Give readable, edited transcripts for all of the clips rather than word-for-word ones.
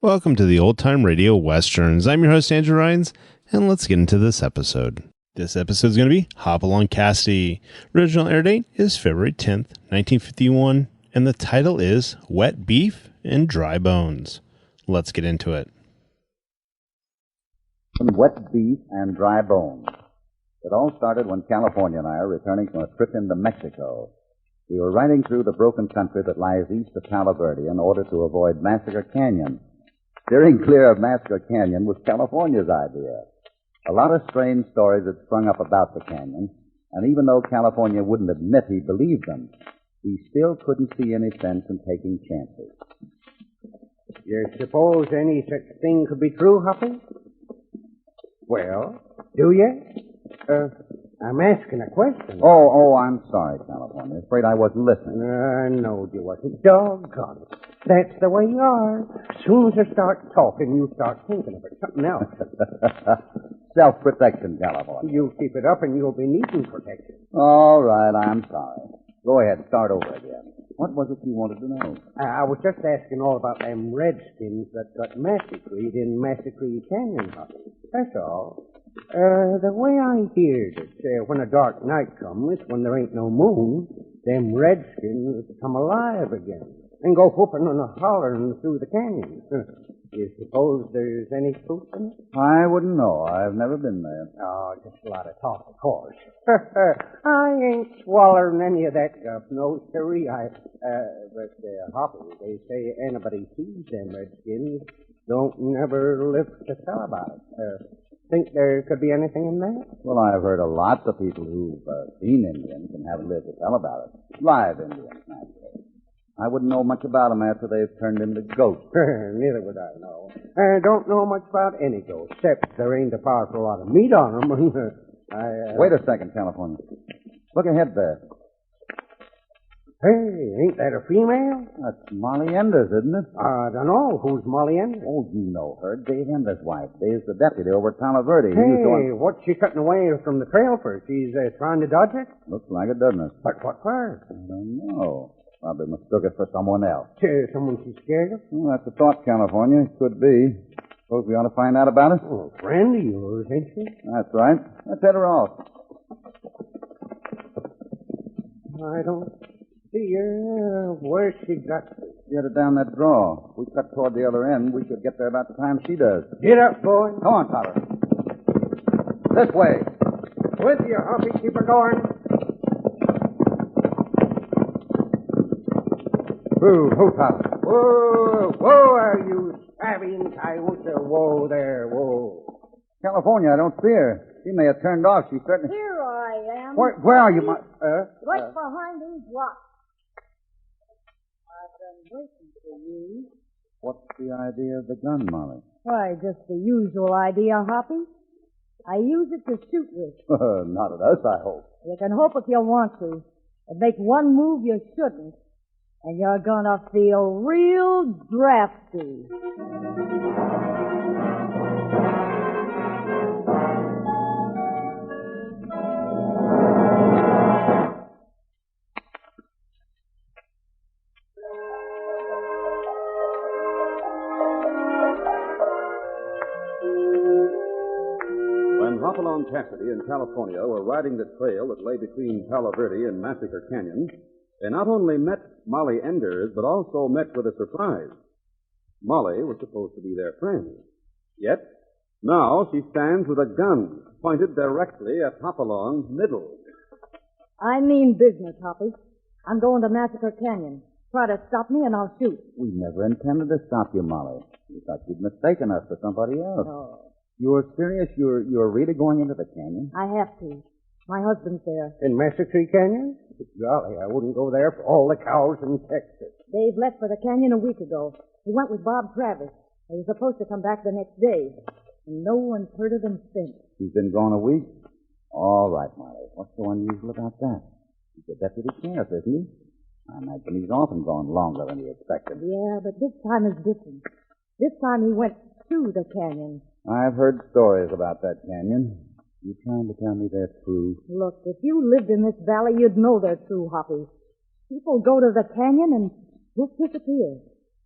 Welcome to the Old Time Radio Westerns. I'm your host, Andrew Rhynes, and let's get into this episode. This episode is going to be Hopalong Cassidy. Original air date is February 10th, 1951, and the title is Wet Beef and Dry Bones. Let's get into it. Wet Beef and Dry Bones. It all started when California and I are returning from a trip into Mexico. We were riding through the broken country that lies east of Palo Verde in order to avoid Massacre Canyon. Steering clear of Massacre Canyon was California's idea. A lot of strange stories had sprung up about the canyon, and even though California wouldn't admit he believed them, he still couldn't see any sense in taking chances. You suppose any such thing could be true, Hoppy? Well, do you? I'm asking a question. Oh, I'm sorry, California. Afraid I wasn't listening. I know you wasn't. Doggone it. That's the way you are. As soon as I start talking, you start thinking about something else. Self-protection, California. You keep it up and you'll be needing protection. All right, I'm sorry. Go ahead, start over again. What was it you wanted to know? I was just asking all about them redskins that got massacred in Massacre Canyon, Hoppy. That's all. The way I heard it, when a dark night comes, when there ain't no moon, them redskins come alive again and go whooping and hollering through the canyon. You suppose there's any truth in it? I wouldn't know. I've never been there. Oh, just a lot of talk, of course. I ain't swallowing any of that stuff, no siree. But Hoppy, they say anybody sees them redskins don't never live to tell about it. Think there could be anything in that? Well, I've heard of lots of people who've seen Indians and haven't lived to tell about it. Live Indians, naturally. I wouldn't know much about them after they've turned into ghosts. Neither would I know. I don't know much about any ghost, except there ain't a powerful lot of meat on them. Wait a second, California. Look ahead there. Hey, ain't that a female? That's Molly Enders, isn't it? I don't know. Who's Molly Enders? Oh, you know her. Dave Enders' wife. Dave's the deputy over at Palo Verde. Hey, what's she cutting away from the trail for? She's trying to dodge it? Looks like it, doesn't it? But what for? I don't know. Probably mistook it for someone else. Someone she's scared of? Well, that's a thought, California. Could be. Suppose we ought to find out about it? Oh, a friend of yours, ain't she? That's right. Let's head her off. I don't see her. Where's she got to? She headed down that draw. If we cut toward the other end, we could get there about the time she does. Get up, boy. Come on, Tyler. This way. With you, Hoppy. Keep her going. Whoa, Tyler. Whoa, are you stabbing coyotes? Whoa there, whoa. California, I don't see her. She may have turned off. She's certainly... Here I am. Where are you, Right behind these rocks. I've been waiting for you. What's the idea of the gun, Molly? Why, just the usual idea, Hoppy. I use it to shoot with. Not at us, I hope. You can hope if you want to. And make one move you shouldn't. And you're gonna feel real drafty. When Hopalong Cassidy and California were riding the trail that lay between Palo Verde and Massacre Canyon, they not only met Molly Enders, but also met with a surprise. Molly was supposed to be their friend. Yet, now she stands with a gun pointed directly at Hopalong's middle. I mean business, Hoppy. I'm going to Massacre Canyon. Try to stop me and I'll shoot. We never intended to stop you, Molly. We thought you'd mistaken us for somebody else. Oh. You're serious? You're really going into the canyon? I have to. My husband's there. In Massacre Canyon? Golly, I wouldn't go there for all the cows in Texas. Dave left for the canyon a week ago. He went with Bob Travis. He was supposed to come back the next day. And no one's heard of him since. He's been gone a week? All right, Molly. What's so unusual about that? He's a deputy sheriff, isn't he? I imagine he's often gone longer than he expected. Yeah, but this time is different. This time he went to the canyon. I've heard stories about that canyon. You trying to tell me they're true? Look, if you lived in this valley, you'd know they're true, Hoppy. People go to the canyon and just disappear.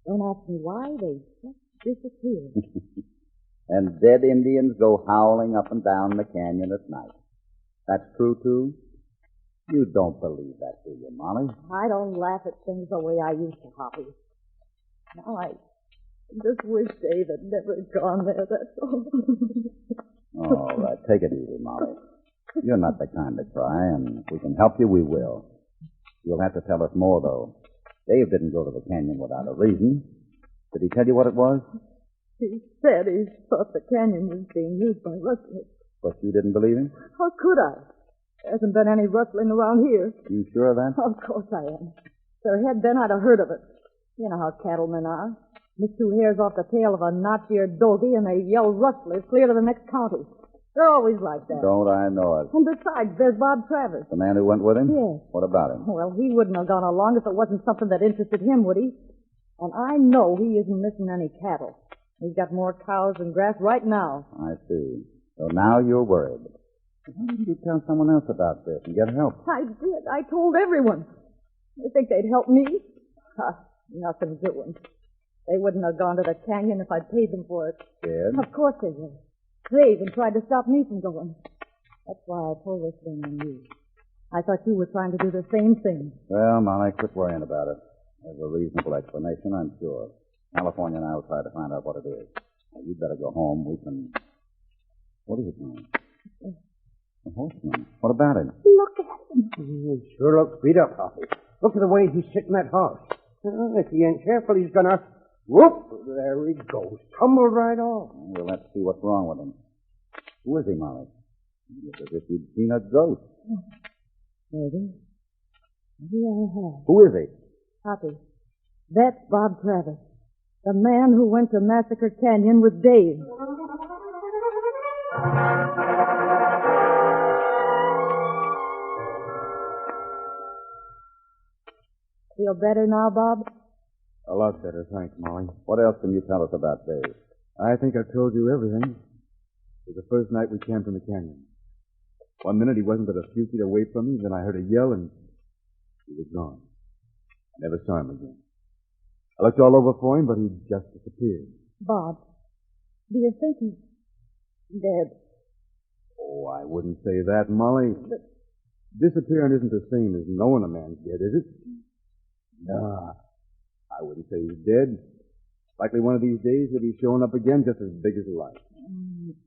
Don't ask me why, they just disappeared. And dead Indians go howling up and down the canyon at night. That's true, too? You don't believe that, do you, Molly? I don't laugh at things the way I used to, Hoppy. Now I just wish Dave had never gone there, that's all. All right, take it easy, Molly. You're not the kind to cry, and if we can help you, we will. You'll have to tell us more, though. Dave didn't go to the canyon without a reason. Did he tell you what it was? He said he thought the canyon was being used by rustlers. But you didn't believe him? How could I? There hasn't been any rustling around here. You sure of that? Of course I am. If there had been, I'd have heard of it. You know how cattlemen are. Miss two hairs off the tail of a notch-eared dogie, and they yell rustlers clear to the next county. They're always like that. Don't I know it? And besides, there's Bob Travers. The man who went with him? Yes. What about him? Well, he wouldn't have gone along if it wasn't something that interested him, would he? And I know he isn't missing any cattle. He's got more cows than grass right now. I see. So now you're worried. Why didn't you tell someone else about this and get help? I did. I told everyone. You think they'd help me? Nothing doing. They wouldn't have gone to the canyon if I'd paid them for it. Did? Of course they would. They even tried to stop me from going. That's why I pulled this thing on you. I thought you were trying to do the same thing. Well, Molly, quit worrying about it. There's a reasonable explanation, I'm sure. California and I will try to find out what it is. Now, you'd better go home. We can... What is it, man? A horseman. What about him? Look at him. He sure looks beat up, Hoppy. Look at the way he's sitting that horse. If he ain't careful, he's gonna... Whoop! There he goes. Tumbled right off. We'll have to see what's wrong with him. Who is he, Molly? He looks as if you'd seen a ghost. Maybe. Maybe I have. Who is he? Hoppy. That's Bob Travis. The man who went to Massacre Canyon with Dave. Feel better now, Bob? A lot better, thanks, Molly. What else can you tell us about Dave? I think I've told you everything. It was the first night we camped in the canyon. 1 minute he wasn't but a few feet away from me, then I heard a yell and he was gone. I never saw him again. I looked all over for him, but he just disappeared. Bob, do you think he's dead? Oh, I wouldn't say that, Molly. But disappearing isn't the same as knowing a man's dead, is it? Nah, I wouldn't say he's dead. Likely one of these days he'll be showing up again just as big as life.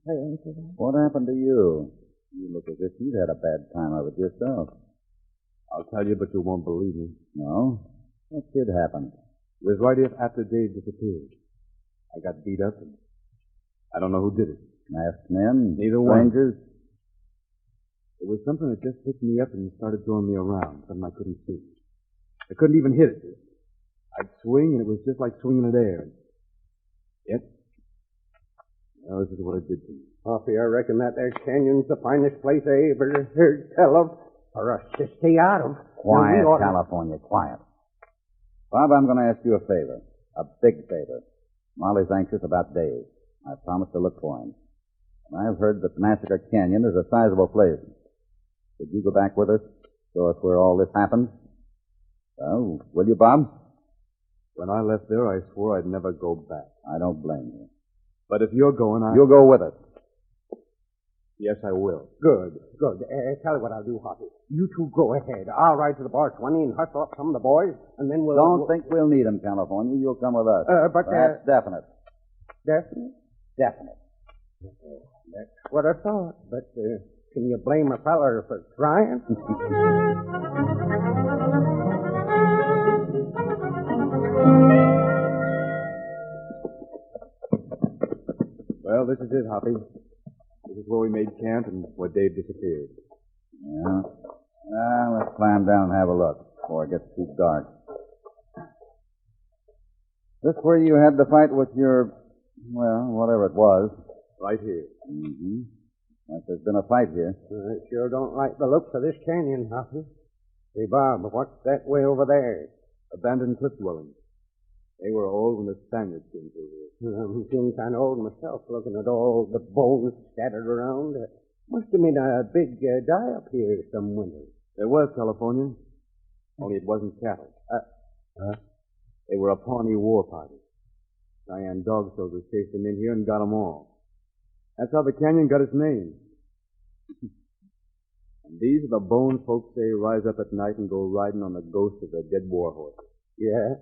Praying for that. What happened to you? You look as if you'd had a bad time of it yourself. I'll tell you, but you won't believe me. No? What did happen? It was right after Dave disappeared. I got beat up, and I don't know who did it. Masked men? Neither one. Strangers? It was something that just picked me up and started throwing me around, something I couldn't see. I couldn't even hit it. I'd swing, and it was just like swinging at air. Yet, well, this is what it did to me. Hoppy, I reckon that there canyon's the finest place I ever heard tell of for us to stay out of. Quiet, California, quiet. Bob, I'm going to ask you a favor. A big favor. Molly's anxious about Dave. I promised to look for him. And I've heard that Massacre Canyon is a sizable place. Could you go back with us? Show us where all this happened? Well, will you, Bob? When I left there, I swore I'd never go back. I don't blame you. But if you're going, You'll go with us. Yes, I will. Good. Tell you what I'll do, Hoppy. You two go ahead. I'll ride to the bar 20 and hustle up some of the boys, and then we'll... Don't think we'll need them, California. You'll come with us. That's definite. Definite? Definite. That's what I thought. But can you blame a feller for trying? Well, this is it, Hoppy. This is where we made camp and where Dave disappeared. Yeah. Well, let's climb down and have a look before it gets too dark. This where you had the fight with your, well, whatever it was. Right here. Mm-hmm. Like there's been a fight here. I sure don't like the looks of this canyon, Hoppy. Hey, Bob, what's that way over there? Abandoned cliff dwellings. They were old when the Spaniards came through here. I'm feeling kind of old myself, looking at all the bones scattered around. Must have been a big die-up here some winter. There was, California. Only it wasn't cattle. They were a Pawnee war party. Cheyenne dog soldiers chased them in here and got them all. That's how the canyon got its name. And these are the bone folks they rise up at night and go riding on the ghost of their dead war horse. Yeah?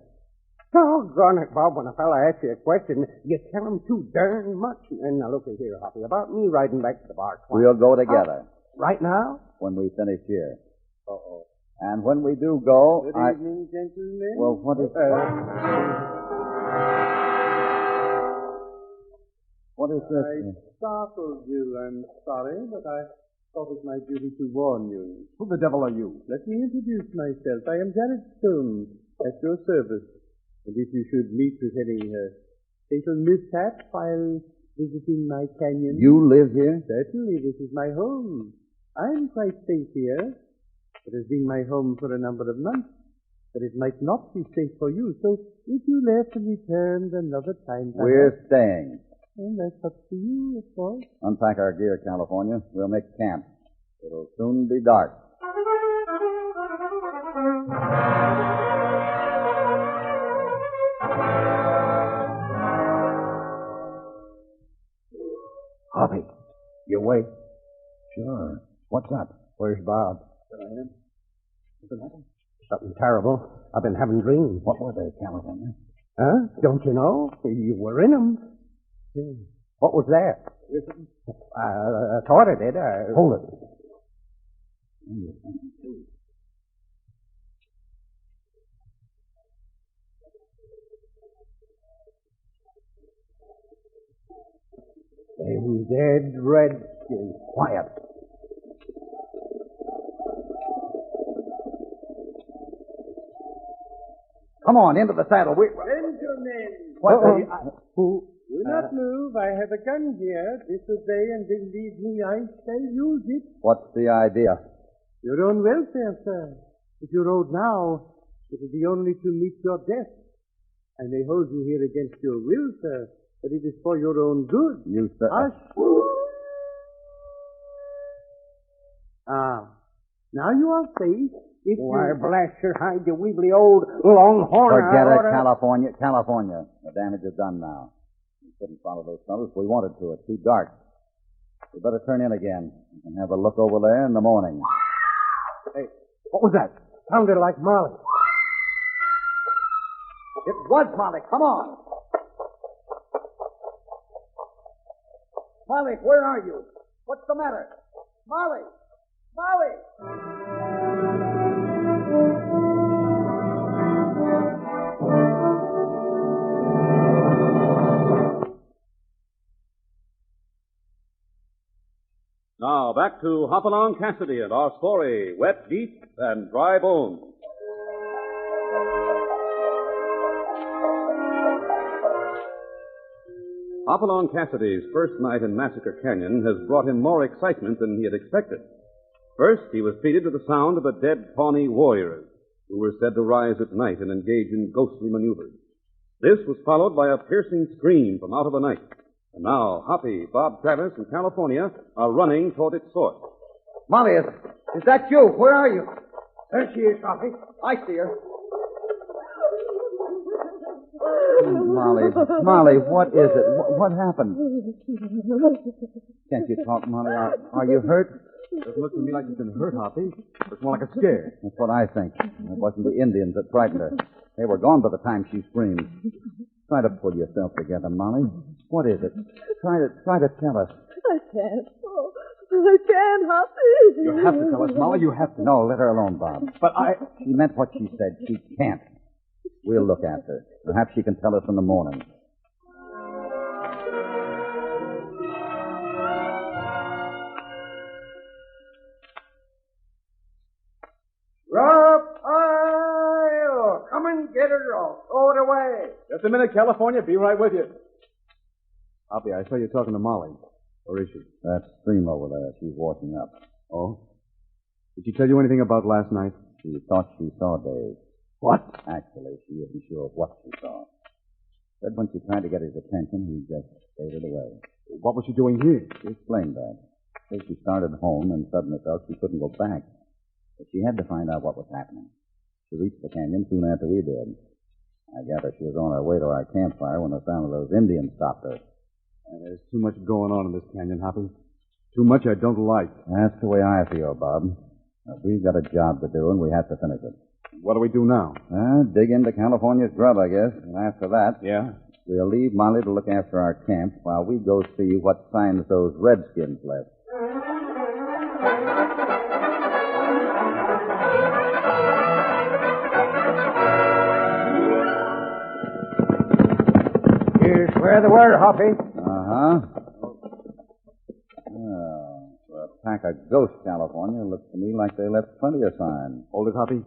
Doggone it, Bob, when a fella asks you a question, you tell him too darn much. And now look here, Hoppy, about me riding back to the bar. We'll go together. Right now? When we finish here. Uh-oh. And when we do go, Good evening, gentlemen. Well, what is... What is this? I startled you, I'm sorry, but I thought it my duty to warn you. Who the devil are you? Let me introduce myself. I am Janet Stone, at your service. And if you should meet with any fatal mishap while visiting my canyon... You live here? Certainly, this is my home. I'm quite safe here. It has been my home for a number of months, but it might not be safe for you. So if you left and returned another time... We're staying. And that's up to you, of course. Unpack our gear, California. We'll make camp. It'll soon be dark. Hoppy, you wait. Sure. What's up? Where's Bob? Something terrible. I've been having dreams. What were they, California? Huh? Don't you know? You were in them. What was that? I thought it did. Hold it. Them dead redskins. Quiet. Come on, into the saddle. Gentlemen, What? Who? do not move. I have a gun here. Disobey and believe me, I shall use it. What's the idea? Your own welfare, sir. If you rode now, it will be only to meet your death. I may hold you here against your will, sir, but it is for your own good. You, sir. Hush. Now you are safe. If Why, you... blast your hide, you weebly old longhorn. Forget it, California. California. The damage is done now. We couldn't follow those fellows if we wanted to. It's too dark. We better turn in again. We can have a look over there in the morning. Hey, what was that? Sounded like Molly. It was Molly. Come on. Molly, where are you? What's the matter? Molly! Molly! Now, back to Hopalong Cassidy and our story, Wet Deep and Dry Bones. Hopalong Cassidy's first night in Massacre Canyon has brought him more excitement than he had expected. First, he was treated to the sound of the dead Pawnee warriors, who were said to rise at night and engage in ghostly maneuvers. This was followed by a piercing scream from out of the night. And now, Hoppy, Bob Travis, and California are running toward its source. Molly, is that you? Where are you? There she is, Hoppy. I see her. Molly, what is it? What happened? Can't you talk, Molly? Are you hurt? Doesn't look to me like you've been hurt, Hoppy. It's more like a scare. That's what I think. It wasn't the Indians that frightened her. They were gone by the time she screamed. Try to pull yourself together, Molly. What is it? Try to tell us. I can't. Oh, I can't, Hoppy. You have to tell us, Molly. You have to. No, let her alone, Bob. But She meant what she said. She can't. We'll look after her. Perhaps she can tell us in the morning. Raphael, come and get her all. Throw it away. just a minute, California. Be right with you. Hoppy, I saw you talking to Molly. Where is she? That stream over there. She's washing up. Oh? Did she tell you anything about last night? She thought she saw Dave. What? Actually, she isn't sure of what she saw. Said when she tried to get his attention, he just faded away. What was she doing here? She explained that. Said she started home and suddenly felt she couldn't go back. But she had to find out what was happening. She reached the canyon soon after we did. I gather she was on her way to our campfire when the sound of those Indians stopped her. There's too much going on in this canyon, Hoppy. Too much I don't like. That's the way I feel, Bob. We've got a job to do, and we have to finish it. What do we do now? Dig into California's grub, I guess. And after that, Yeah? we'll leave Molly to look after our camp while we go see what signs those redskins left. Here's where they were, Hoppy. For a pack of ghosts, California, looks to me like they left plenty of signs. Hold it, Hoppy.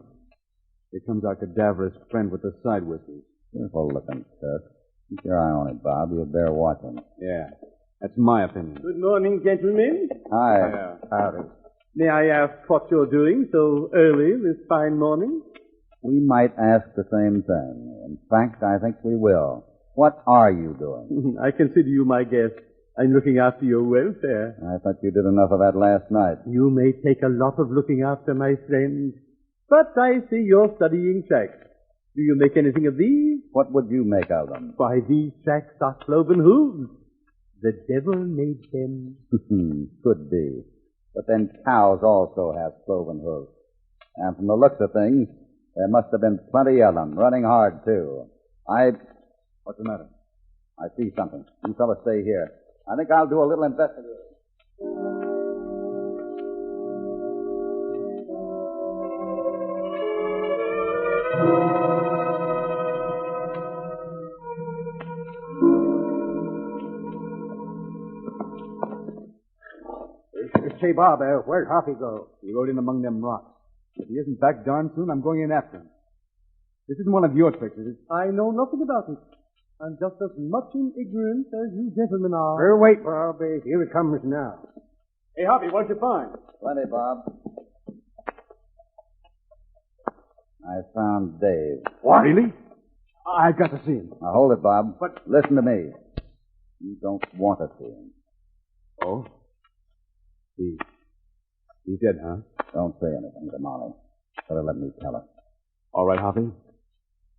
Here comes our cadaverous friend with the side whiskers. Careful looking, Tusk. Keep your eye on it, Bob. You'll bear watching. Yeah, that's my opinion. Good morning, gentlemen. Hi. Howdy. May I ask what you're doing so early this fine morning? We might ask the same thing. In fact, I think we will. What are you doing? I consider you my guest. I'm looking after your welfare. I thought you did enough of that last night. You may take a lot of looking after, my friend, but I see you're studying tracks. Do you make anything of these? What would you make of them? Why, these tracks are cloven hooves. The devil made them. Could be. But then cows also have cloven hooves. And from the looks of things, there must have been plenty of them, running hard, too. What's the matter? I see something. You fellas stay here. I think I'll do a little investigating. Say, Bob, where'd Hoppy go? He rode in among them rocks. If he isn't back darn soon, I'm going in after him. This isn't one of your tricks, is it? I know nothing about it. I'm just as much in ignorance as you gentlemen are. Wait, Bob. Here he comes now. Hey, Hoppy, what'd you find? Plenty, Bob. I found Dave. What? Really? I've got to see him. Now, hold it, Bob. But- Listen to me. You don't want to see him. Oh? He's dead, huh? Don't say anything to Molly. Better let me tell her. All right, Hoppy.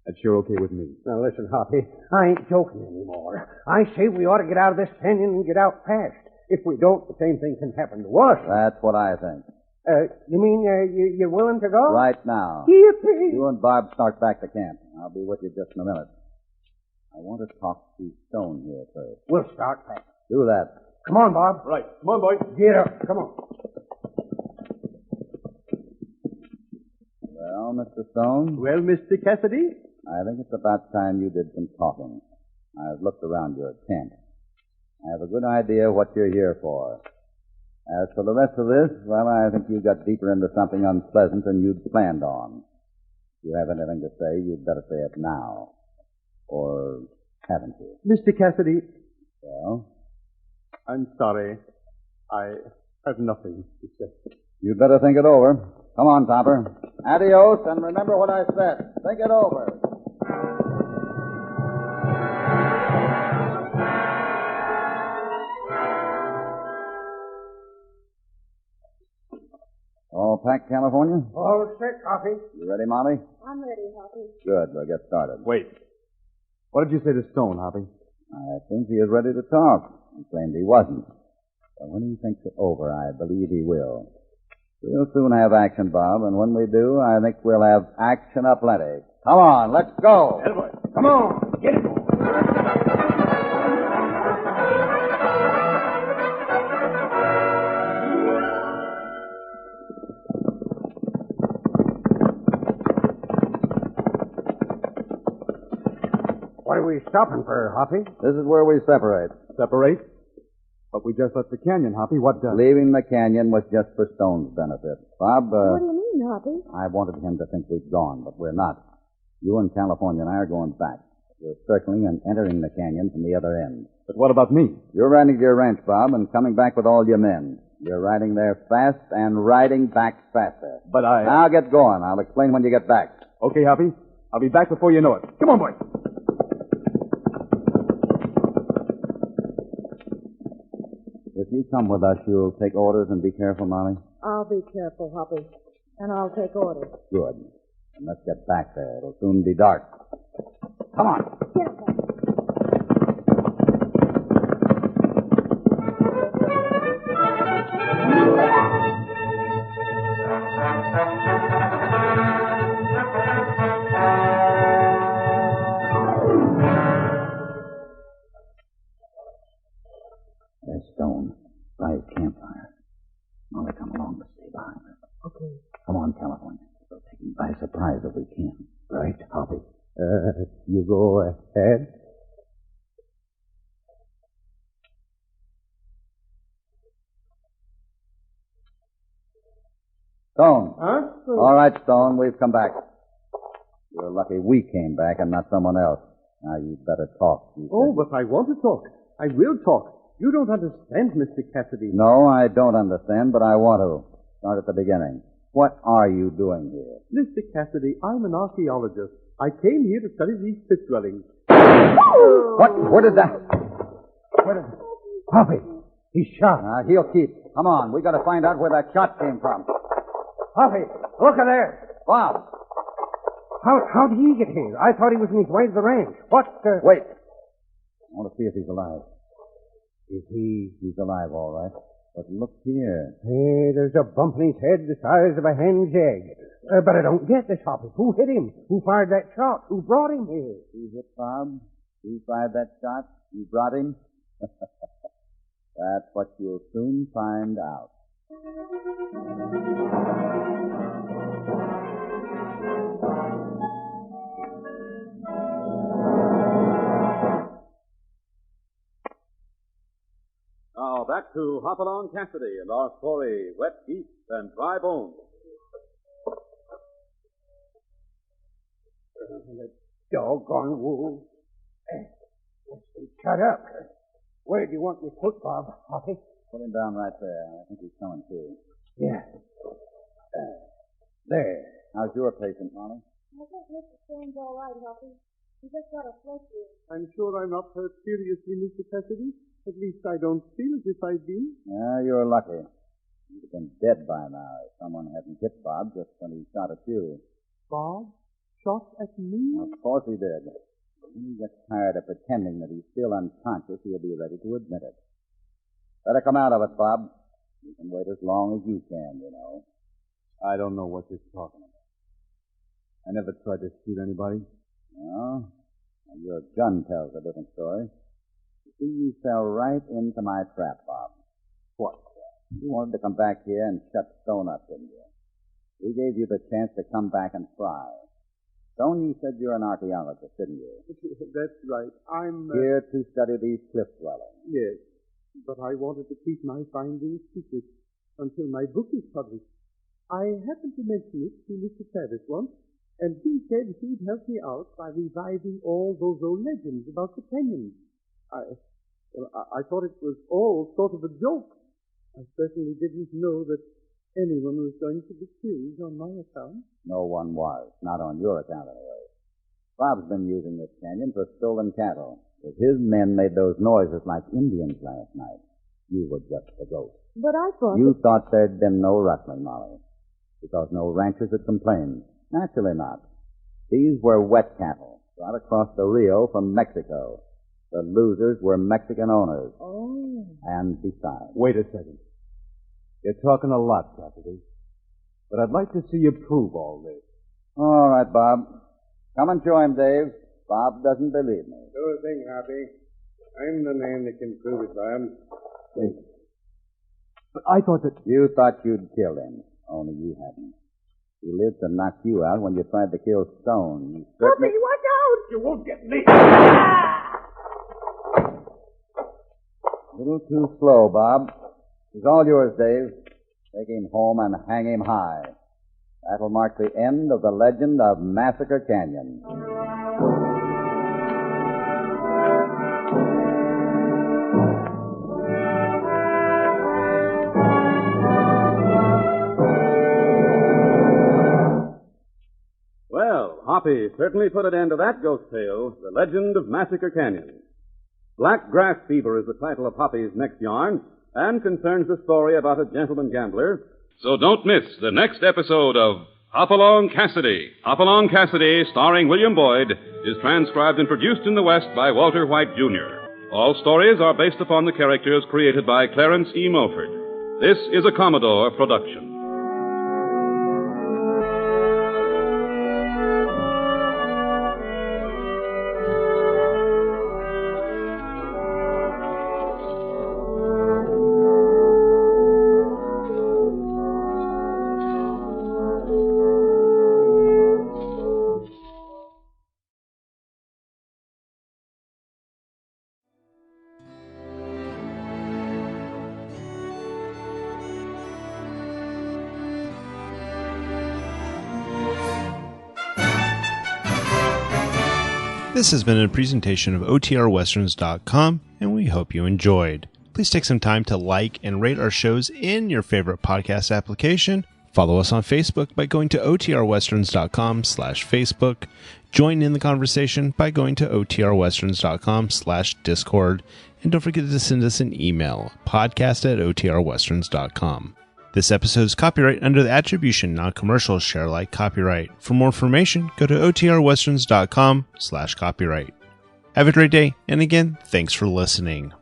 That's sure okay with me. Now, listen, Hoppy. I ain't joking anymore. I say we ought to get out of this canyon and get out fast. If we don't, the same thing can happen to us. That's what I think. You mean you're willing to go? Right now. Yippee! You and Bob start back to camp. I'll be with you just in a minute. I want to talk to Stone here first. We'll start back. Do that. Come on, Bob. Right. Come on, boy. Get up. Come on. Well, Mr. Stone, Well, Mr. Cassidy? I think it's about time you did some talking. I've looked around your camp. I have a good idea what you're here for. As for the rest of this, well, I think you got deeper into something unpleasant than you'd planned on. If you have anything to say, you'd better say it now. Or haven't you? Mr. Cassidy, Well, I'm sorry. I have nothing to say. you'd better think it over. Come on, Topper. Adios, and remember what I said. Think it over. All packed, California? All set, Hoppy. You ready, Molly? I'm ready, Hoppy. Good. We'll get started. Wait. What did you say to Stone, Hoppy? I think he is ready to talk. He claimed he wasn't. But when he thinks it over, I believe he will. We'll soon have action, Bob, and when we do, I think we'll have action aplenty. Come on, let's go. Come on. Get it. What are we stopping for, Hoppy? This is where we separate. Separate? But we just left the canyon, Hoppy. What does? Leaving the canyon was just for Stone's benefit. Bob, What do you mean, Hoppy? I wanted him to think we'd gone, but we're not. You and California and I are going back. We're circling and entering the canyon from the other end. But what about me? You're riding to your ranch, Bob, and coming back with all your men. You're riding there fast and riding back faster. But I... Now get going. I'll explain when you get back. Okay, Hoppy. I'll be back before you know it. Come on, boy. If you come with us, you'll take orders and be careful, Molly? I'll be careful, Hoppy. And I'll take orders. Good. And let's get back there. It'll soon be dark. Come on. Yes, sir. There's Stone. By his campfire. Molly, come along to stay behind her. Okay. Come on, California. We'll take him by surprise if we can. Right, Hoppy? You go ahead. Stone. Huh? All right, Stone, we've come back. You're lucky we came back and not someone else. Now, you'd better talk. Oh, but I want to talk. I will talk. You don't understand, Mr. Cassidy. No, I don't understand, but I want to. Start at the beginning. What are you doing here? Mr. Cassidy, I'm an archaeologist. I came here to study these pit dwellings. What? Where did that... Hoppy, he's shot. He'll keep. Come on, we got to find out where that shot came from. Hoppy, look at there. Bob. How did he get here? I thought he was on his way to the ranch. What? Wait. I want to see if he's alive. Is he? He's alive, all right. But look here. Hey, there's a bump in his head the size of a hen's egg. But I don't get this, Hoppy. Who hit him? Who fired that shot? Who brought him here? He hit Bob. He fired that shot. You brought him. That's what you'll soon find out. Now back to Hopalong Cassidy and our story, Wet Geese and Dry Bones. Doggone wolves. Shut up. Where do you want me put, Bob? Hoppy? Put him down right there. I think he's coming to. Yeah. There. How's your patient, Molly? I think Mr. Stone's all right, Hoppy. He just got a flesh wound. I'm sure I'm not hurt seriously, Mr. Cassidy. At least I don't feel as if I've been. Yeah, you're lucky. You'd have been dead by now if someone hadn't hit Bob just when he shot at you. Bob shot at me? Of course he did. When he gets tired of pretending that he's still unconscious, he'll be ready to admit it. Better come out of it, Bob. You can wait as long as you can, you know. I don't know what you're talking about. I never tried to shoot anybody. No? Well, your gun tells a different story. You see, you fell right into my trap, Bob. What? You wanted to come back here and shut Stone up, didn't you? We gave you the chance to come back and try. Stone, you said you're an archaeologist, didn't you? That's right. I'm... Here to study these cliff dwellings. Yes. But I wanted to keep my findings secret until my book is published. I happened to mention it to Mr. Travis once, and he said he'd help me out by reviving all those old legends about the canyons. I thought it was all sort of a joke. I certainly didn't know that anyone was going to be killed on my account. No one was. Not on your account, anyway. Bob's been using this canyon for stolen cattle. If his men made those noises like Indians last night, you were just a ghost. But I thought... You thought there'd been no rustling, Molly, because no ranchers had complained. Naturally not. These were wet cattle, brought across the Rio from Mexico. The losers were Mexican owners. Oh. And besides... Wait a second. You're talking a lot, Cassidy. But I'd like to see you prove all this. All right, Bob. Come and join Dave. Bob doesn't believe me. Sure thing, Hoppy. I'm the man that can prove it, Bob. Wait. But I thought that... You thought you'd killed him, only you hadn't. He lived to knock you out when you tried to kill Stone. You certainly... Hoppy, watch out! You won't get me. A little too slow, Bob. It's all yours, Dave. Take him home and hang him high. That'll mark the end of the legend of Massacre Canyon. Well, Hoppy certainly put an end to that ghost tale, the legend of Massacre Canyon. Black Grass Fever is the title of Hoppy's next yarn, and concerns the story about a gentleman gambler. So don't miss the next episode of Hopalong Cassidy. Hopalong Cassidy, starring William Boyd, is transcribed and produced in the West by Walter White, Jr. All stories are based upon the characters created by Clarence E. Mulford. This is a Commodore production. This has been a presentation of OTRWesterns.com, and we hope you enjoyed. Please take some time to like and rate our shows in your favorite podcast application. Follow us on Facebook by going to OTRWesterns.com/Facebook. Join in the conversation by going to OTRWesterns.com/Discord. And don't forget to send us an email, podcast@OTRWesterns.com. This episode is copyright under the Attribution Non-Commercial Share Alike copyright. For more information, go to OTRWesterns.com/copyright. Have a great day, and again, thanks for listening.